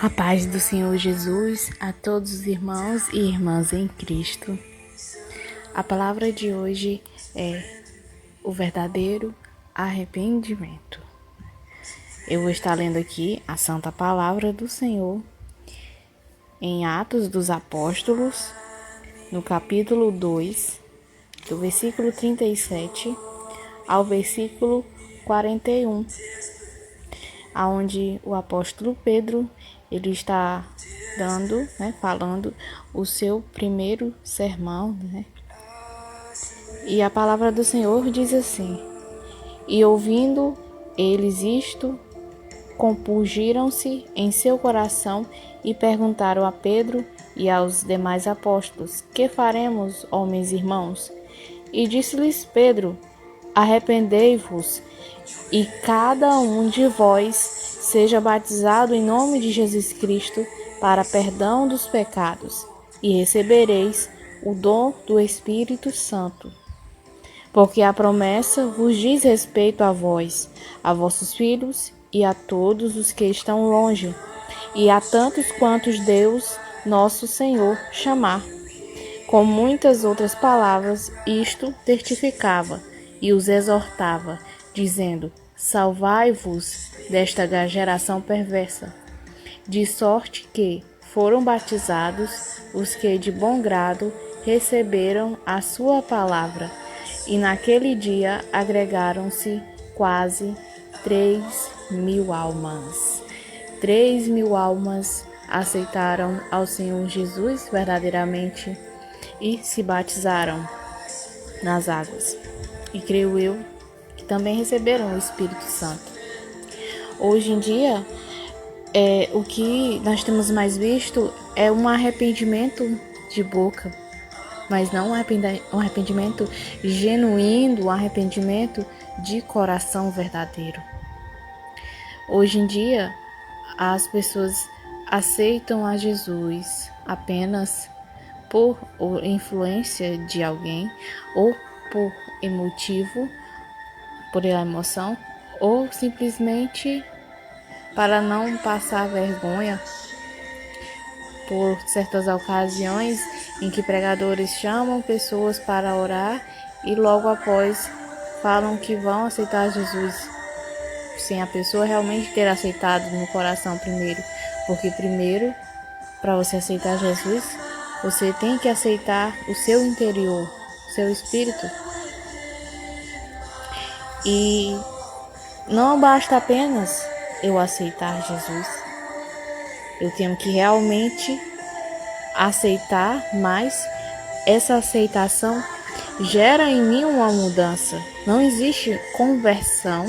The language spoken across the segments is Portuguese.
A paz do Senhor Jesus a todos os irmãos e irmãs em Cristo. A palavra de hoje é o verdadeiro arrependimento. Eu vou estar lendo aqui a Santa Palavra do Senhor em Atos dos Apóstolos, no capítulo 2, do versículo 37 ao versículo 41, aonde o apóstolo Pedro ele está falando o seu primeiro sermão, E a palavra do Senhor diz assim: E ouvindo eles isto, compungiram-se em seu coração e perguntaram a Pedro e aos demais apóstolos: Que faremos, homens e irmãos? E disse-lhes Pedro: Arrependei-vos, e cada um de vós seja batizado em nome de Jesus Cristo para perdão dos pecados, e recebereis o dom do Espírito Santo. Porque a promessa vos diz respeito a vós, a vossos filhos e a todos os que estão longe, e a tantos quantos Deus, nosso Senhor, chamar. Com muitas outras palavras, isto testificava e os exortava, dizendo: Salvai-vos desta geração perversa. De sorte que foram batizados os que de bom grado receberam a sua palavra, e naquele dia agregaram-se quase 3.000 almas. 3.000 almas aceitaram ao Senhor Jesus verdadeiramente e se batizaram nas águas. E creio eu que também receberam o Espírito Santo. Hoje em dia, o que nós temos mais visto é um arrependimento de boca, mas não um arrependimento genuíno, um arrependimento de coração verdadeiro. Hoje em dia, as pessoas aceitam a Jesus apenas por influência de alguém, ou por emotivo, por emoção, ou simplesmente para não passar vergonha por certas ocasiões em que pregadores chamam pessoas para orar e logo após falam que vão aceitar Jesus, sem a pessoa realmente ter aceitado no coração primeiro, porque primeiro, para você aceitar Jesus, você tem que aceitar o seu interior, o seu espírito. E não basta apenas eu aceitar Jesus. Eu tenho que realmente aceitar, mas essa aceitação gera em mim uma mudança. Não existe conversão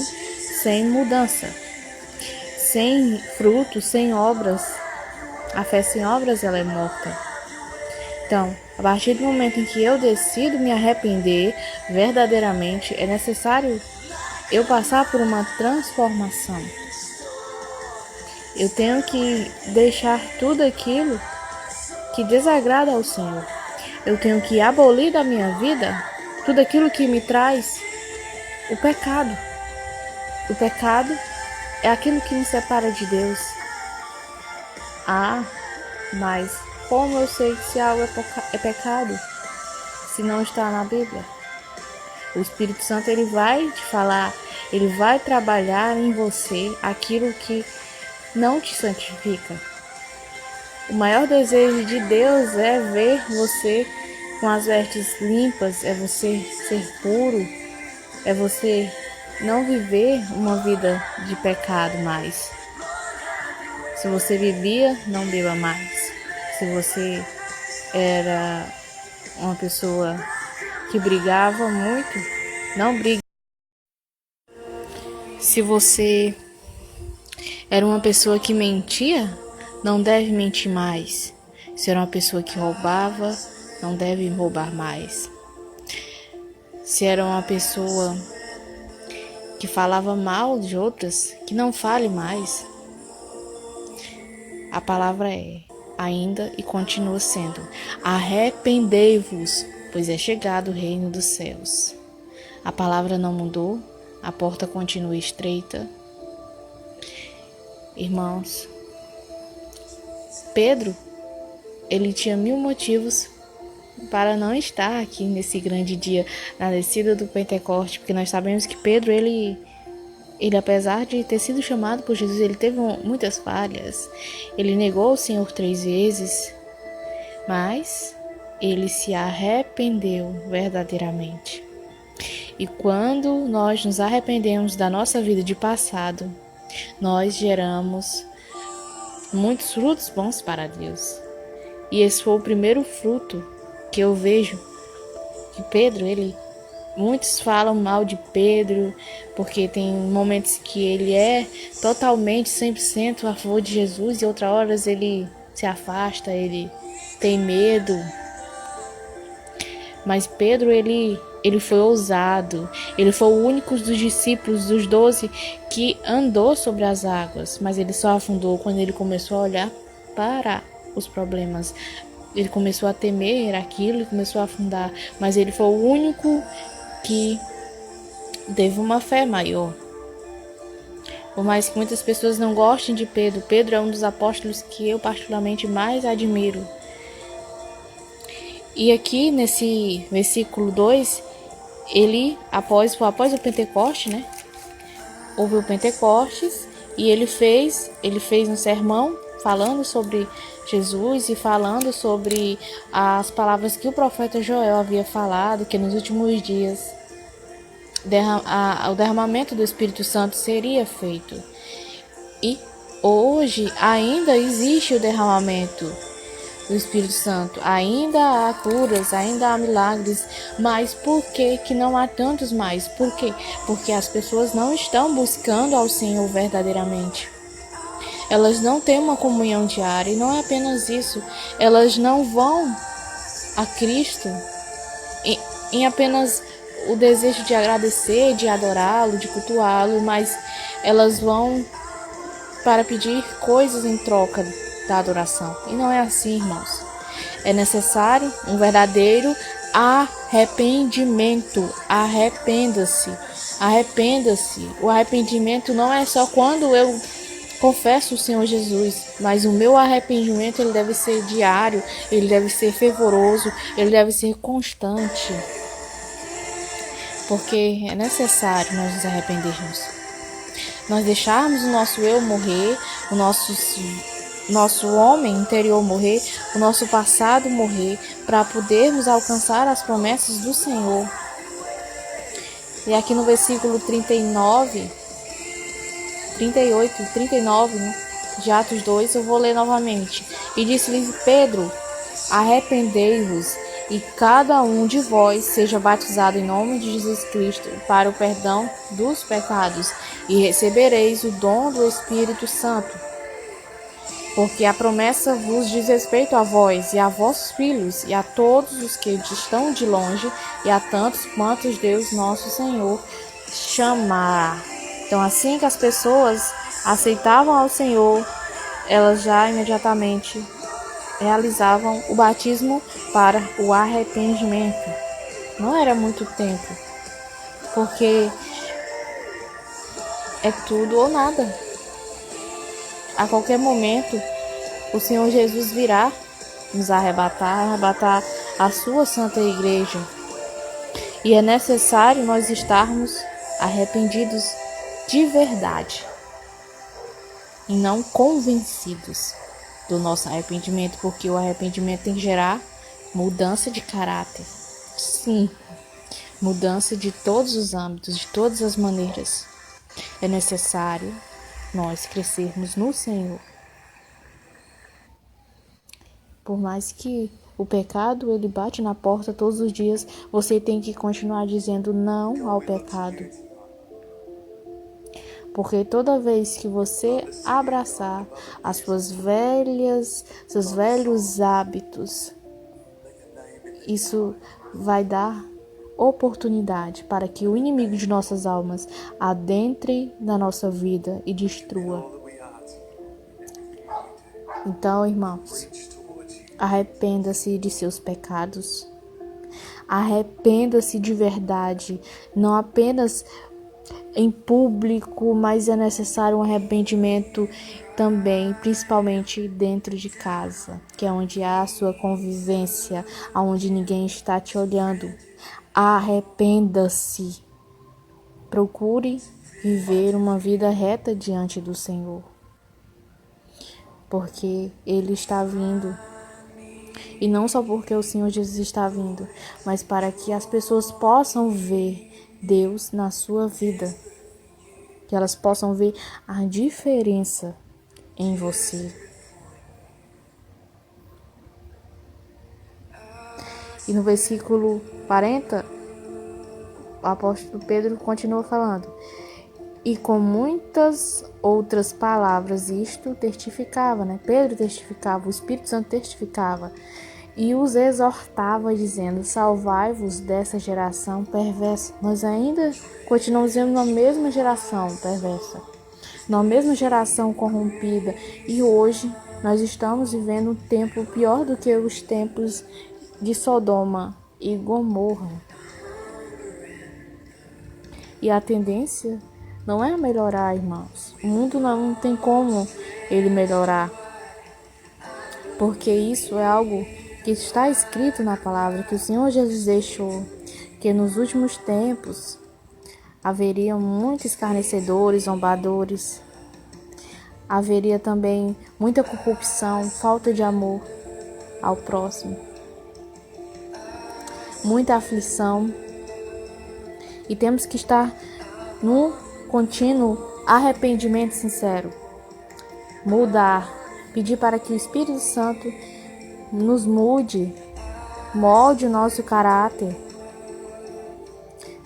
sem mudança. Sem frutos, sem obras. A fé sem obras, ela é morta. Então, a partir do momento em que eu decido me arrepender verdadeiramente, é necessário eu passar por uma transformação. Eu tenho que deixar tudo aquilo que desagrada ao Senhor. Eu tenho que abolir da minha vida tudo aquilo que me traz o pecado. O pecado é aquilo que me separa de Deus. Mas como eu sei se algo é pecado, se não está na Bíblia? O Espírito Santo ele vai te falar, ele vai trabalhar em você aquilo que não te santifica. O maior desejo de Deus é ver você com as vestes limpas, é você ser puro, é você não viver uma vida de pecado mais. Se você bebia, não beba mais. Se você era uma pessoa que brigava muito, não brigue. Se você era uma pessoa que mentia, não deve mentir mais. Se era uma pessoa que roubava, não deve roubar mais. Se era uma pessoa que falava mal de outras, que não fale mais. A palavra é ainda e continua sendo: arrependei-vos, pois é chegado o reino dos céus. A palavra não mudou, a porta continua estreita. Irmãos, Pedro, ele tinha 1000 motivos para não estar aqui nesse grande dia, na descida do Pentecoste, porque nós sabemos que Pedro, ele apesar de ter sido chamado por Jesus, ele teve muitas falhas. Ele negou o Senhor 3 vezes, mas ele se arrependeu verdadeiramente. E quando nós nos arrependemos da nossa vida de passado, nós geramos muitos frutos bons para Deus. E esse foi o primeiro fruto que eu vejo que Pedro, muitos falam mal de Pedro, porque tem momentos que ele é totalmente 100% a favor de Jesus e outras horas ele se afasta, ele tem medo. Mas Pedro, ele foi ousado, ele foi o único dos discípulos, dos 12, que andou sobre as águas, mas ele só afundou quando ele começou a olhar para os problemas. Ele começou a temer aquilo e começou a afundar, mas ele foi o único que teve uma fé maior. Por mais que muitas pessoas não gostem de Pedro, Pedro é um dos apóstolos que eu particularmente mais admiro. E aqui nesse versículo 2, ele, após o Pentecoste, né? Houve o Pentecostes e ele fez um sermão falando sobre Jesus e falando sobre as palavras que o profeta Joel havia falado, que nos últimos dias o derramamento do Espírito Santo seria feito. E hoje ainda existe o derramamento do Espírito Santo, ainda há curas, ainda há milagres, mas por que não há tantos mais? Por quê? Porque as pessoas não estão buscando ao Senhor verdadeiramente. Elas não têm uma comunhão diária, e não é apenas isso, elas não vão a Cristo em apenas o desejo de agradecer, de adorá-lo, de cultuá-lo, mas elas vão para pedir coisas em troca da adoração. E não é assim, irmãos. É necessário um verdadeiro arrependimento. Arrependa-se. Arrependa-se. O arrependimento não é só quando eu confesso o Senhor Jesus, mas o meu arrependimento ele deve ser diário, ele deve ser fervoroso, ele deve ser constante. Porque é necessário nós nos arrependermos. Nós deixarmos o nosso eu morrer, o nosso homem interior morrer, o nosso passado morrer, para podermos alcançar as promessas do Senhor. E aqui no versículo 38 e 39, né, de Atos 2, eu vou ler novamente. E disse-lhes Pedro: arrependei-vos, e cada um de vós seja batizado em nome de Jesus Cristo para o perdão dos pecados, e recebereis o dom do Espírito Santo. Porque a promessa vos diz respeito a vós e a vossos filhos, e a todos os que estão de longe, e a tantos quantos Deus nosso Senhor chamar. Então, assim que as pessoas aceitavam ao Senhor, elas já imediatamente realizavam o batismo para o arrependimento. Não era muito tempo, porque é tudo ou nada. A qualquer momento, o Senhor Jesus virá nos arrebatar a sua santa igreja. E é necessário nós estarmos arrependidos de verdade e não convencidos do nosso arrependimento, porque o arrependimento tem que gerar mudança de caráter. Sim, mudança de todos os âmbitos, de todas as maneiras. É necessário nós crescermos no Senhor. Por mais que o pecado ele bate na porta todos os dias, você tem que continuar dizendo não ao pecado. Porque toda vez que você abraçar seus velhos hábitos, isso vai dar oportunidade para que o inimigo de nossas almas adentre na nossa vida e destrua. Então, irmãos, arrependa-se de seus pecados. Arrependa-se de verdade, não apenas em público, mas é necessário um arrependimento também, principalmente dentro de casa, que é onde há a sua convivência, onde ninguém está te olhando. Arrependa-se. Procure viver uma vida reta diante do Senhor, porque Ele está vindo. E não só porque o Senhor Jesus está vindo, mas para que as pessoas possam ver Deus na sua vida, que elas possam ver a diferença em você. E no versículo 40, o apóstolo Pedro continua falando: e com muitas outras palavras isto testificava, Pedro testificava, o Espírito Santo testificava e os exortava dizendo: salvai-vos dessa geração perversa. Nós ainda continuamos vivendo na mesma geração perversa, na mesma geração corrompida, e hoje nós estamos vivendo um tempo pior do que os tempos de Sodoma e Gomorra. E a tendência não é melhorar, irmãos. O mundo não tem como ele melhorar, porque isso é algo que está escrito na palavra, que o Senhor Jesus deixou, que nos últimos tempos haveria muitos escarnecedores, zombadores, haveria também muita corrupção, falta de amor ao próximo, muita aflição, e temos que estar num contínuo arrependimento sincero, mudar, pedir para que o Espírito Santo nos mude, molde o nosso caráter,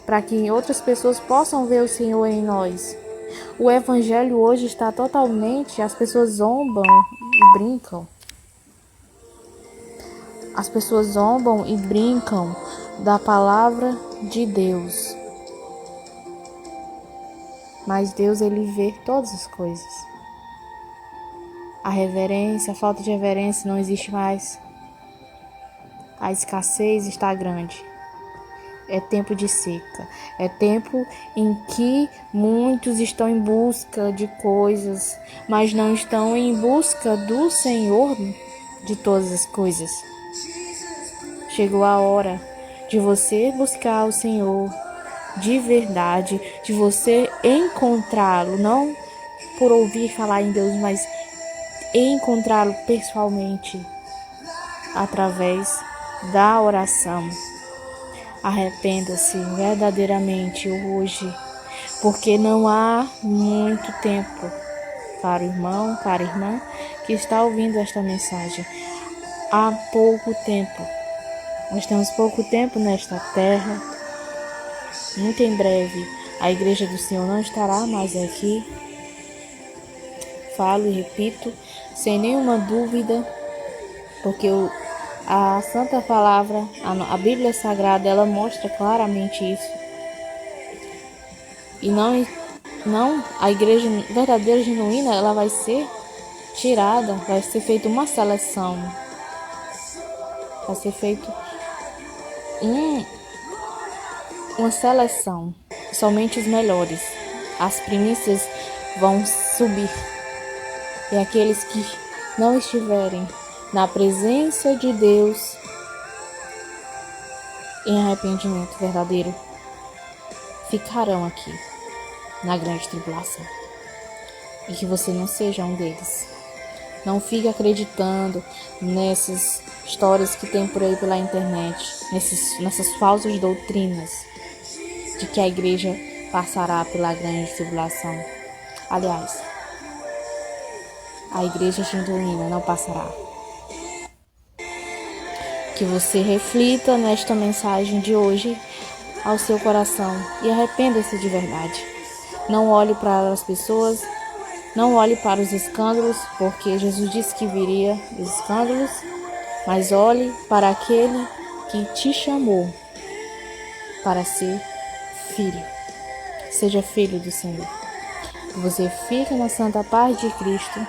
para que outras pessoas possam ver o Senhor em nós. O evangelho hoje está totalmente, as pessoas zombam e brincam. As pessoas zombam e brincam da palavra de Deus. Mas Deus, Ele vê todas as coisas. A reverência, a falta de reverência não existe mais. A escassez está grande. É tempo de seca. É tempo em que muitos estão em busca de coisas, mas não estão em busca do Senhor de todas as coisas. Chegou a hora de você buscar o Senhor de verdade, de você encontrá-lo, não por ouvir falar em Deus, mas encontrá-lo pessoalmente através da oração. Arrependa-se verdadeiramente hoje, porque não há muito tempo para o irmão, para a irmã que está ouvindo esta mensagem. Há pouco tempo. Nós temos pouco tempo nesta terra. Muito em breve a igreja do Senhor não estará mais aqui. Falo e repito sem nenhuma dúvida, porque a Santa Palavra, a Bíblia Sagrada, ela mostra claramente isso. E não a igreja verdadeira, genuína, ela vai ser tirada, vai ser feita uma seleção. Vai ser feito uma seleção. Somente os melhores. As primícias vão subir. E aqueles que não estiverem na presença de Deus em arrependimento verdadeiro ficarão aqui na grande tribulação. E que você não seja um deles. Não fique acreditando nessas histórias que tem por aí pela internet, nessas falsas doutrinas de que a igreja passará pela grande tribulação. Aliás, a igreja genuína não passará. Que você reflita nesta mensagem de hoje ao seu coração e arrependa-se de verdade. Não olhe para as pessoas, não olhe para os escândalos, porque Jesus disse que viria os escândalos, mas olhe para aquele que te chamou para ser filho. Seja filho do Senhor. Que você fique na santa paz de Cristo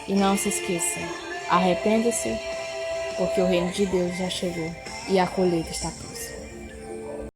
e não se esqueça, arrependa-se, porque o reino de Deus já chegou e a colheita está pronta.